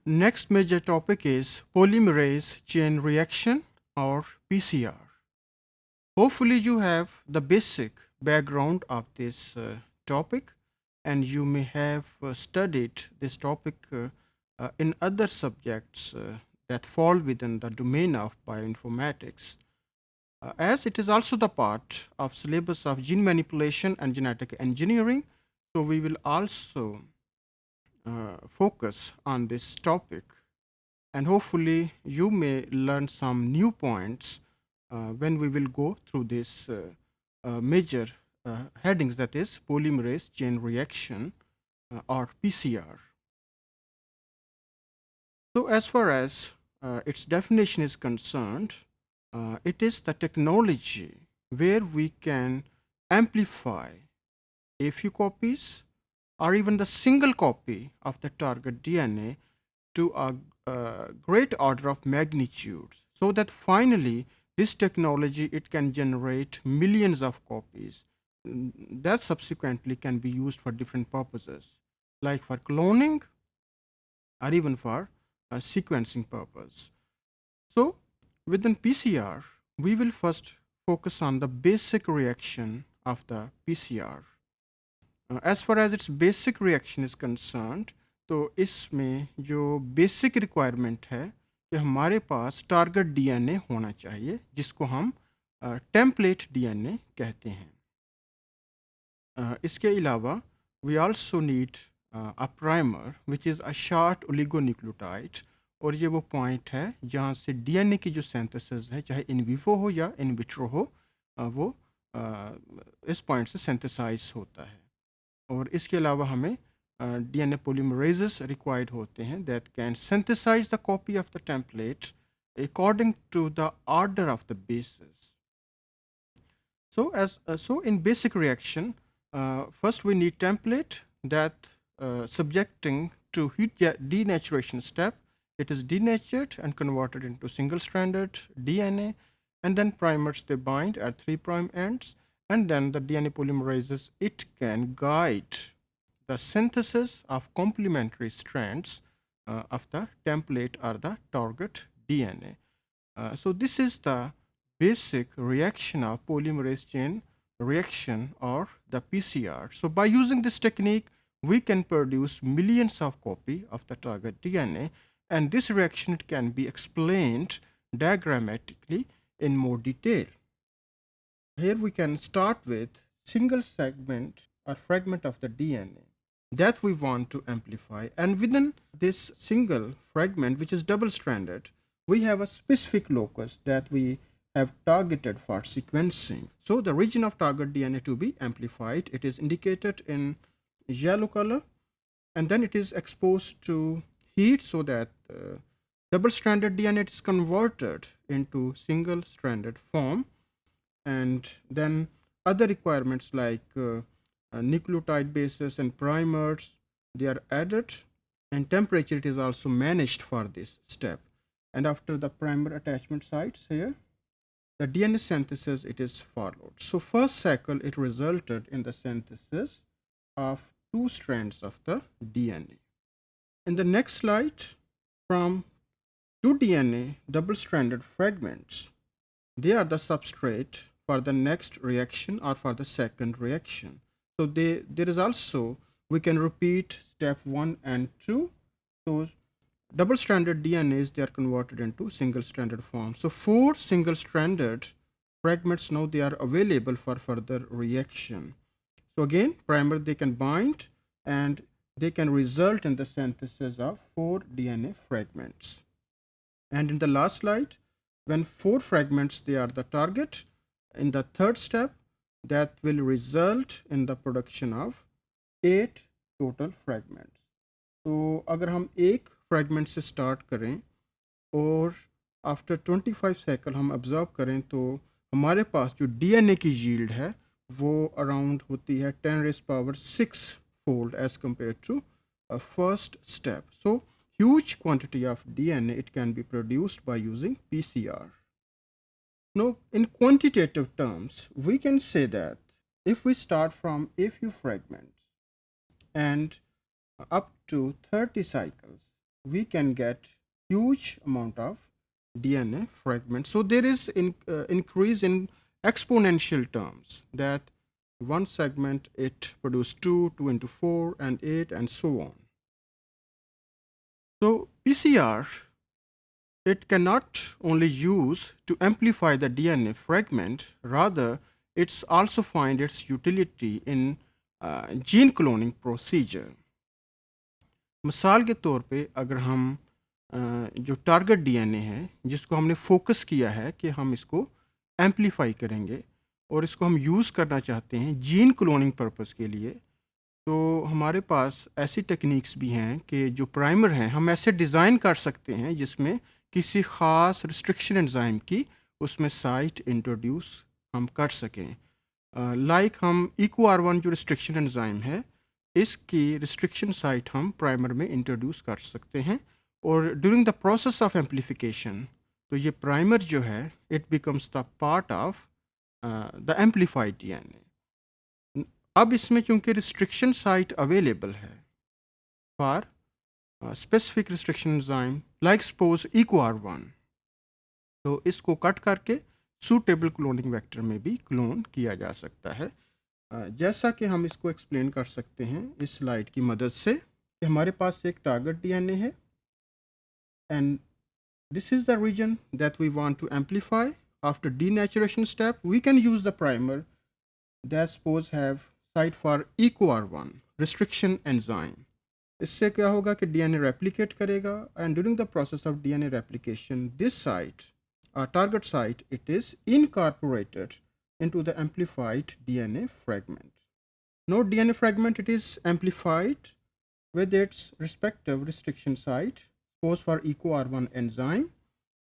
Next major topic is polymerase chain reaction or PCR. Hopefully, you have the basic background of this topic, and you may have studied this topic in other subjects that fall within the domain of bioinformatics, as it is also the part of syllabus of gene manipulation and genetic engineering. So we will also focus on this topic, and hopefully you may learn some new points when we will go through this major headings, that is polymerase chain reaction or PCR. So as far as its definition is concerned, it is the technology where we can amplify a few copies or even the single copy of the target DNA to a great order of magnitude, so that finally this technology it can generate millions of copies that subsequently can be used for different purposes, like for cloning or even for sequencing purpose. So within PCR, we will first focus on the basic reaction of the PCR. As far as its basic reaction is concerned, तो इसमें जो basic requirement है कि हमारे पास target DNA होना चाहिए, जिसको हम टेम्पलेट डीएनए कहते हैं. इसके अलावा we also need a primer which is a short oligonucleotide, और ये वो पॉइंट है जहाँ से डीएनए की जो सिंथेसिस है, चाहे इन विवो हो या इन विट्रो हो, वो इस पॉइंट से सिंथेसाइज होता है. और इसके अलावा हमें DNA polymerases required होते हैं that can synthesize the copy of the template according to the order of the bases. So in basic reaction, first we need template that subjecting to heat denaturation step, it is denatured and converted into single-stranded DNA, and then primers they bind at 3' ends, and then the DNA polymerases it can guide the synthesis of complementary strands of the template or the target DNA. So this is the basic reaction of polymerase chain reaction or the PCR. So by using this technique, we can produce millions of copies of the target DNA, and this reaction can be explained diagrammatically in more detail. Here we can start with single segment or fragment of the DNA that we want to amplify, and within this single fragment, which is double stranded, we have a specific locus that we have targeted for sequencing. So the region of target DNA to be amplified, it is indicated in yellow color, and then it is exposed to heat so that double stranded DNA is converted into single stranded form, and then other requirements like nucleotide bases and primers, they are added, and temperature it is also managed for this step. And after the primer attachment sites here, the DNA synthesis it is followed. So first cycle it resulted in the synthesis of 2 strands of the DNA. In the next slide, from 2 DNA double-stranded fragments, they are the substrate for the next reaction or for the second reaction. So there is also, we can repeat step 1 and 2. So double-stranded DNAs, they are converted into single-stranded form. So 4 single-stranded fragments now they are available for further reaction. So again, primer they can bind and they can result in the synthesis of 4 DNA fragments. And in the last slide, when 4 fragments they are the target, in the third step, that will result in the production of 8 total fragments. तो अगर हम एक fragment से start करें और after 25 cycle हम observe करें, तो हमारे पास जो डीएनए की यील्ड है वो अराउंड होती है 10⁻6 fold as compared to a first step. So huge quantity of DNA it can be produced by using PCR. Now, in quantitative terms, we can say that if we start from a few fragments and up to 30 cycles, we can get huge amount of DNA fragments. So there is increase in exponential terms, that one segment it produce 2, 2 into 4 and 8 and so on. So PCR, it cannot only use to amplify the DNA fragment, rather it's also find its utility in gene cloning procedure. मिसाल के तौर पे अगर हम जो target DNA है जिसको हमने फोकस किया है कि हम इसको एम्पलीफाई करेंगे और इसको हम यूज़ करना चाहते हैं जीन क्लोनिंग पर्पस के लिए, तो हमारे पास ऐसी टेक्निक्स भी हैं कि जो प्राइमर हैं हम ऐसे डिज़ाइन कर सकते हैं जिसमें किसी ख़ास रिस्ट्रिक्शन एंजाइम की उसमें साइट इंट्रोड्यूस हम कर सकें। लाइक हम EcoR1 जो रिस्ट्रिक्शन एंजाइम है इसकी रिस्ट्रिक्शन साइट हम प्राइमर में इंट्रोड्यूस कर सकते हैं, और during the process of amplification तो ये प्राइमर जो है it becomes the part of the amplified DNA. अब इसमें चूंकि रिस्ट्रिक्शन साइट अवेलेबल है for specific restriction enzyme like suppose EcoR1, तो इसको कट करके सूटेबल क्लोनिंग वेक्टर में भी क्लोन किया जा सकता है। जैसा कि हम इसको एक्सप्लेन कर सकते हैं इस स्लाइड की मदद से कि हमारे पास एक टारगेट डीएनए है and this is the region that we want to amplify. After denaturation step we can use the primer that suppose have site for EcoR1 restriction enzyme. इससे क्या होगा कि डीएनए रेप्लिकेट करेगा and during the process of DNA replication this site target site it is incorporated into the amplified DNA fragment. No DNA fragment it is amplified with its respective restriction site, suppose for EcoR1 enzyme.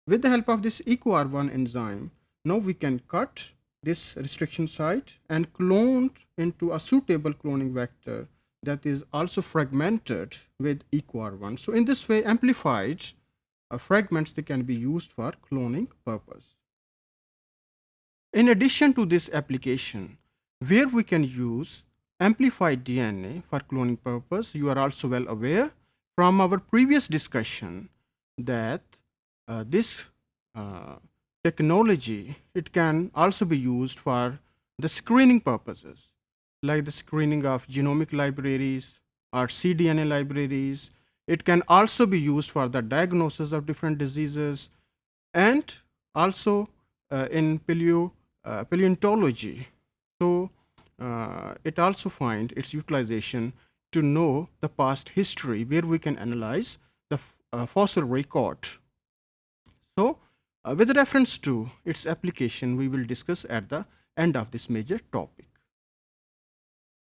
With the help of this EcoR1 enzyme, now we can cut this restriction site and clone into a suitable cloning vector that is also fragmented with EcoR1. So in this way, amplified fragments they can be used for cloning purpose. In addition to this application, where we can use amplified DNA for cloning purpose, you are also well aware from our previous discussion that this technology it can also be used for the screening purposes, like the screening of genomic libraries or cDNA libraries. It can also be used for the diagnosis of different diseases and also in paleontology. So it also finds its utilization to know the past history where we can analyze the fossil record. So with reference to its application, we will discuss at the end of this major topic.